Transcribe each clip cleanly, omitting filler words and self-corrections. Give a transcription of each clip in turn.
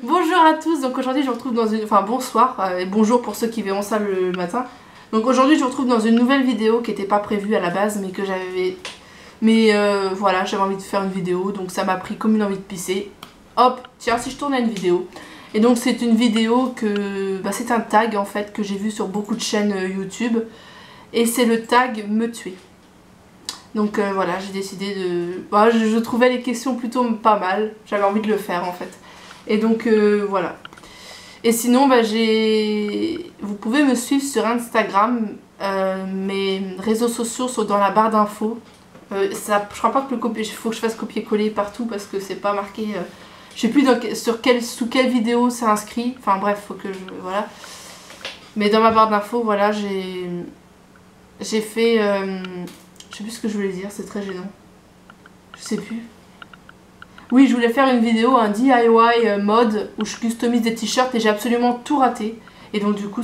Bonjour à tous, donc aujourd'hui je vous retrouve dans une... Enfin bonsoir, et bonjour pour ceux qui verront ça le matin. Donc aujourd'hui je vous retrouve dans une nouvelle vidéo qui n'était pas prévue à la base mais que j'avais... Mais voilà, j'avais envie de faire une vidéo, donc ça m'a pris comme une envie de pisser. Hop, tiens, si je tourne à une vidéo. Et donc c'est une vidéo que... Bah, c'est un tag en fait que j'ai vu sur beaucoup de chaînes YouTube. Et c'est le tag me tuer. Donc voilà, j'ai décidé de... Bah, je trouvais les questions plutôt pas mal, j'avais envie de le faire en fait. Et donc voilà. Et sinon, bah, vous pouvez me suivre sur Instagram. Mes réseaux sociaux sont dans la barre d'infos. Je crois pas que il faut que je fasse copier-coller partout parce que c'est pas marqué. Je sais plus sous quelle vidéo c'est inscrit. Enfin bref, faut que je... Voilà. Mais dans ma barre d'infos, voilà, j'ai fait... je sais plus ce que je voulais dire, c'est très gênant. Je sais plus. Oui, je voulais faire une vidéo, un DIY mode où je customise des t-shirts et j'ai absolument tout raté. Et donc du coup,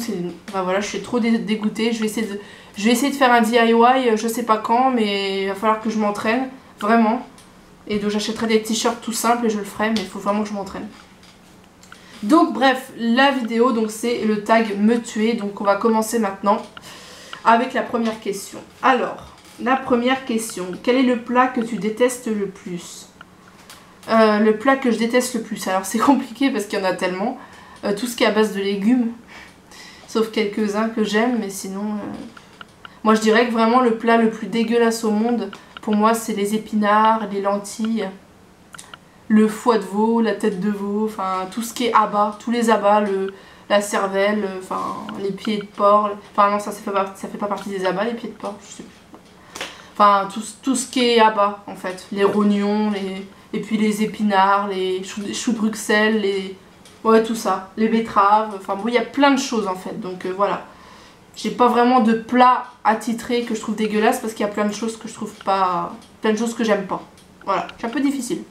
enfin, voilà, je suis trop dégoûtée. Je vais essayer de faire un DIY, je sais pas quand, mais il va falloir que je m'entraîne, vraiment. Et donc j'achèterai des t-shirts tout simples et je le ferai, mais il faut vraiment que je m'entraîne. Donc bref, la vidéo, donc c'est le tag me tuer. Donc on va commencer maintenant avec la première question. Alors, la première question, quel est le plat que tu détestes le plus ? Le plat que je déteste le plus, alors c'est compliqué parce qu'il y en a tellement. Tout ce qui est à base de légumes, sauf quelques-uns que j'aime, mais sinon... Moi je dirais que vraiment le plat le plus dégueulasse au monde, pour moi c'est les épinards, les lentilles, le foie de veau, la tête de veau, enfin tout ce qui est abats, tous les abats, la cervelle, enfin les pieds de porc, enfin non ça fait pas partie des abats les pieds de porc, je sais plus. Enfin tout ce qui est abats en fait, les rognons, et puis les épinards, les choux de Bruxelles, ouais tout ça, les betteraves, enfin bon il y a plein de choses en fait, donc voilà. J'ai pas vraiment de plat attitré que je trouve dégueulasse parce qu'il y a plein de choses que je trouve pas... Plein de choses que j'aime pas. Voilà, c'est un peu difficile.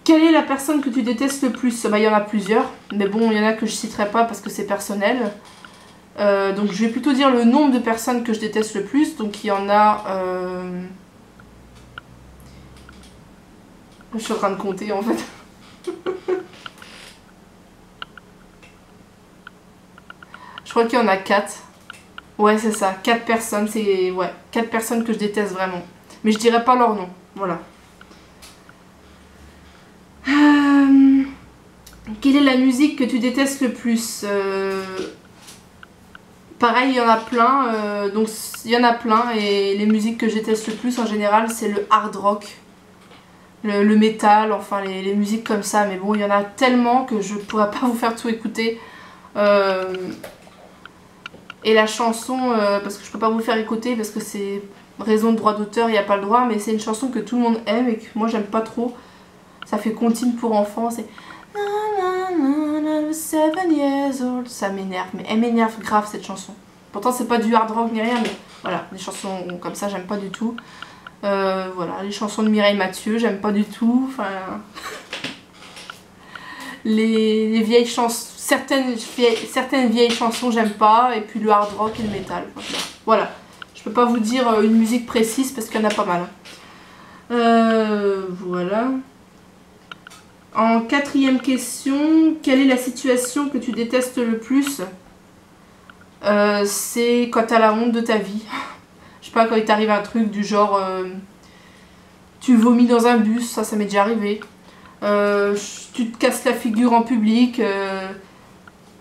Quelle est la personne que tu détestes le plus ? Bah il y en a plusieurs, mais bon il y en a que je citerai pas parce que c'est personnel. Donc je vais plutôt dire le nombre de personnes que je déteste le plus, donc il y en a... Je suis en train de compter en fait. Je crois qu'il y en a 4. Ouais, c'est ça. 4 personnes. C'est... Ouais, 4 personnes que je déteste vraiment. Mais je dirais pas leur nom. Voilà. Quelle est la musique que tu détestes le plus ? Pareil, il y en a plein. Donc, il y en a plein. Et les musiques que je déteste le plus, en général, c'est le hard rock. Le métal, enfin les musiques comme ça. Mais bon, il y en a tellement que je pourrais pas vous faire tout écouter. Et la chanson, parce que je peux pas vous le faire écouter parce que c'est raison de droit d'auteur, il n'y a pas le droit, mais c'est une chanson que tout le monde aime et que moi j'aime pas trop. Ça fait comptine pour enfants, c'est 7 years old. Ça m'énerve, mais elle m'énerve grave cette chanson. Pourtant c'est pas du hard rock ni rien, mais voilà, des chansons comme ça j'aime pas du tout. Voilà, les chansons de Mireille Mathieu, j'aime pas du tout. Enfin, les vieilles chansons, certaines vieilles chansons j'aime pas, et puis le hard rock et le métal. Voilà, je peux pas vous dire une musique précise parce qu'il y en a pas mal. Voilà. En quatrième question, quelle est la situation que tu détestes le plus ? C'est quand t'as la honte de ta vie. Je sais pas, quand il t'arrive un truc du genre tu vomis dans un bus, ça m'est déjà arrivé. Tu te casses la figure en public,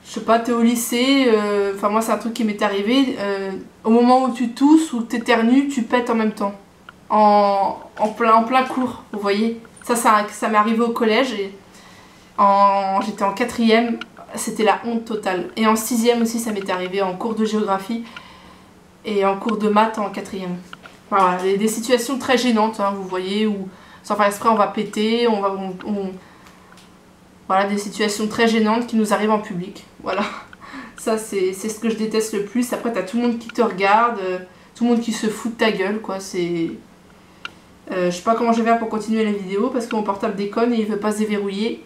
je sais pas, t'es au lycée, enfin moi c'est un truc qui m'est arrivé, au moment où tu tousses ou t'éternues, tu pètes en même temps, en plein cours, vous voyez. Ça m'est arrivé au collège, et j'étais en quatrième, c'était la honte totale. Et en sixième aussi ça m'est arrivé en cours de géographie, et en cours de maths en quatrième. Voilà, des situations très gênantes, hein, vous voyez, où sans faire exprès on va péter, voilà, des situations très gênantes qui nous arrivent en public. Voilà, ça c'est ce que je déteste le plus. Après t'as tout le monde qui te regarde, tout le monde qui se fout de ta gueule, quoi. C'est... je sais pas comment je vais faire pour continuer la vidéo parce que mon portable déconne et il veut pas se déverrouiller.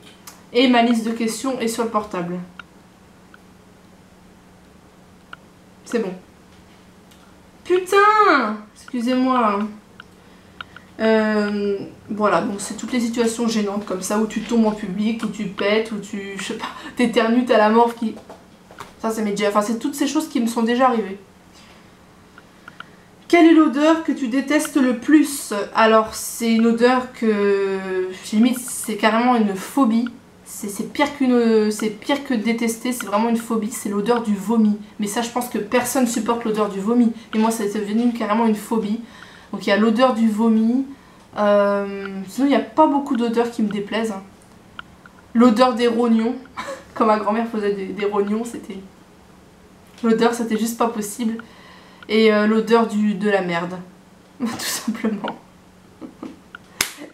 Et ma liste de questions est sur le portable. C'est bon. Putain! Excusez-moi. Voilà, donc c'est toutes les situations gênantes comme ça, où tu tombes en public, où tu pètes, où tu, je sais pas, t'éternues, t'as la morve qui... Ça m'est déjà... Enfin, c'est toutes ces choses qui me sont déjà arrivées. Quelle est l'odeur que tu détestes le plus? Alors, c'est une odeur que... limite, c'est carrément une phobie. C'est pire que détester, c'est vraiment une phobie, c'est l'odeur du vomi. Mais ça, je pense que personne supporte l'odeur du vomi. Et moi, ça est devenu carrément une phobie. Donc il y a l'odeur du vomi. Sinon, il n'y a pas beaucoup d'odeurs qui me déplaisent. Hein. L'odeur des rognons. Quand ma grand-mère faisait des rognons, c'était... L'odeur, c'était juste pas possible. Et l'odeur de la merde. Tout simplement.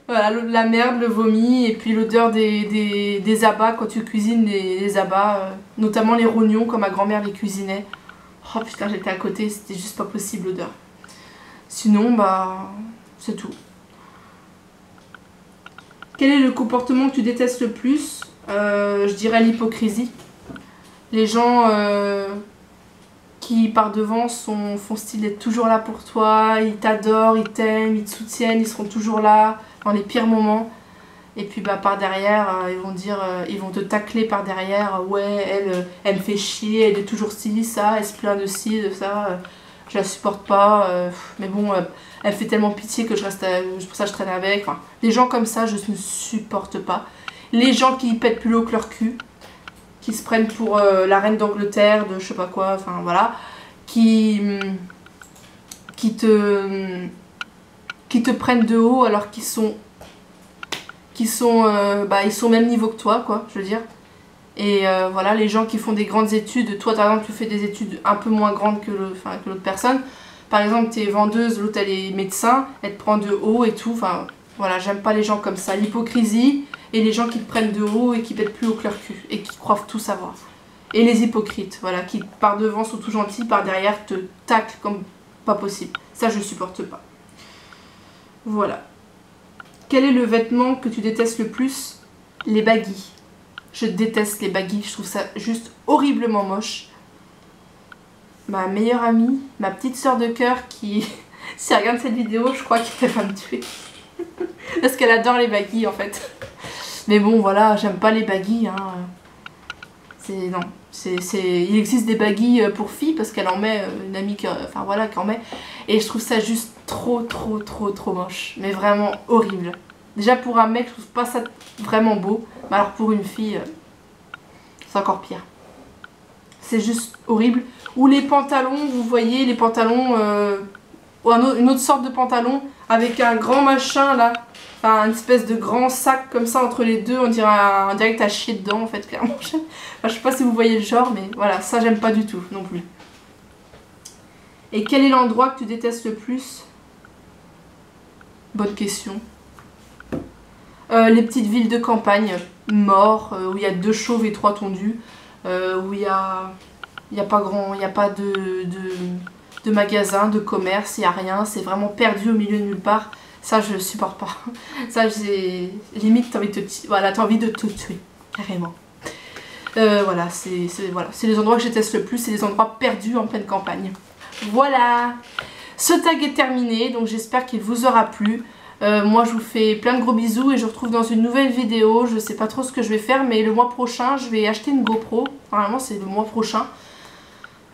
Voilà, la merde, le vomi, et puis l'odeur des abats quand tu cuisines les abats. Notamment les rognons, quand ma grand-mère les cuisinait. Oh putain, j'étais à côté, c'était juste pas possible l'odeur. Sinon, bah, c'est tout. Quel est le comportement que tu détestes le plus? Je dirais l'hypocrisie. Les gens qui par devant font style d'être toujours là pour toi, ils t'adorent, ils t'aiment, ils te soutiennent, ils seront toujours là dans les pires moments. Et puis bah par derrière, ils vont te tacler par derrière. Ouais, elle me fait chier, elle est toujours ci, ça, elle se plaint de ci, de ça. Je la supporte pas, mais bon, elle fait tellement pitié que pour ça je traîne avec. Enfin, les gens comme ça, je ne supporte pas. Les gens qui pètent plus haut que leur cul, qui se prennent pour la reine d'Angleterre, de je sais pas quoi, enfin voilà, qui te prennent de haut alors qu'ils sont ils sont au même niveau que toi, quoi, je veux dire. Et voilà, les gens qui font des grandes études, toi par exemple tu fais des études un peu moins grandes que l'autre personne. Par exemple, tu es vendeuse, l'autre elle est médecin, elle te prend de haut et tout. Enfin voilà, j'aime pas les gens comme ça. L'hypocrisie et les gens qui te prennent de haut et qui pètent plus haut que leur cul et qui croient tout savoir. Et les hypocrites, voilà, qui par devant sont tout gentils, par derrière te taclent comme pas possible. Ça je supporte pas. Voilà. Quel est le vêtement que tu détestes le plus? Les baggy. Je déteste les baggy, je trouve ça juste horriblement moche. Ma meilleure amie, ma petite sœur de cœur qui, si elle regarde cette vidéo, je crois qu'elle va me tuer. Parce qu'elle adore les baggy en fait. Mais bon voilà, j'aime pas les baggy. Hein. Il existe des baggy pour filles parce qu'elle en met, une amie qui en met. Et je trouve ça juste trop moche. Mais vraiment horrible. Déjà pour un mec, je trouve pas ça vraiment beau. Mais alors pour une fille, c'est encore pire. C'est juste horrible. Ou les pantalons, vous voyez, les pantalons, ou une autre sorte de pantalon avec un grand machin là. Enfin, une espèce de grand sac comme ça entre les deux. On dirait que t'as chié dedans en fait, clairement. Enfin, je sais pas si vous voyez le genre, mais voilà, ça j'aime pas du tout non plus. Et quel est l'endroit que tu détestes le plus? Bonne question. Les petites villes de campagne, morts, où il y a 2 chauves et 3 tondus, où il y a pas de magasins, de commerce, il n'y a rien, c'est vraiment perdu au milieu de nulle part. Ça je supporte pas. Ça j'ai limite t'as envie de te tuer, carrément. Voilà, c'est les endroits que je déteste le plus, c'est les endroits perdus en pleine campagne. Voilà, ce tag est terminé, donc j'espère qu'il vous aura plu. Moi je vous fais plein de gros bisous et je vous retrouve dans une nouvelle vidéo. Je sais pas trop ce que je vais faire, mais le mois prochain je vais acheter une GoPro. Normalement c'est le mois prochain.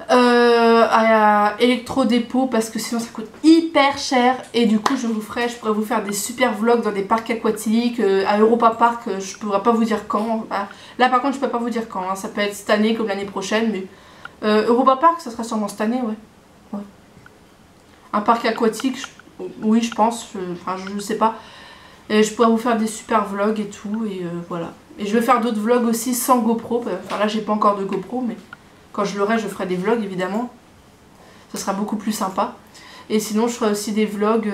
À Electro-Dépôt parce que sinon ça coûte hyper cher. Et du coup je pourrais vous faire des super vlogs dans des parcs aquatiques, à Europa Park, je pourrais pas vous dire quand. Là par contre je peux pas vous dire quand, hein. Ça peut être cette année comme l'année prochaine, mais Europa Park ça sera sûrement cette année, ouais. Un parc aquatique, oui je pense, je sais pas. Et je pourrais vous faire des super vlogs et tout, et voilà. Et je vais faire d'autres vlogs aussi sans GoPro, enfin là j'ai pas encore de GoPro, mais quand je l'aurai je ferai des vlogs évidemment. Ce sera beaucoup plus sympa. Et sinon je ferai aussi des vlogs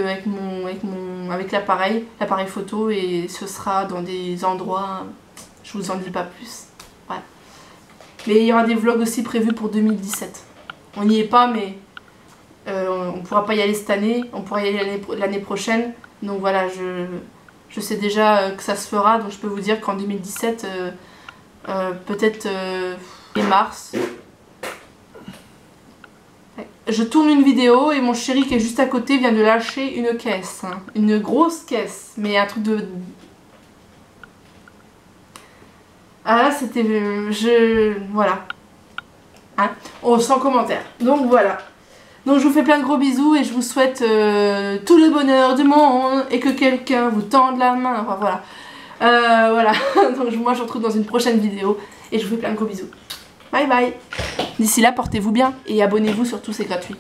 avec l'appareil photo, et ce sera dans des endroits, je vous en dis pas plus. Voilà. Mais il y aura des vlogs aussi prévus pour 2017. On n'y est pas, mais on ne pourra pas y aller cette année, on pourra y aller l'année prochaine. Donc voilà, je sais déjà que ça se fera, donc je peux vous dire qu'en 2017, peut-être mars, je tourne une vidéo et mon chéri qui est juste à côté vient de lâcher une caisse. Hein. Une grosse caisse. Mais un truc de... Ah là c'était... Voilà. Hein, oh, sans commentaire. Donc voilà. Donc je vous fais plein de gros bisous et je vous souhaite tout le bonheur du monde et que quelqu'un vous tende la main. Enfin voilà. Voilà. Donc moi je vous retrouve dans une prochaine vidéo et je vous fais plein de gros bisous. Bye bye. D'ici là, portez-vous bien et abonnez-vous surtout, c'est gratuit.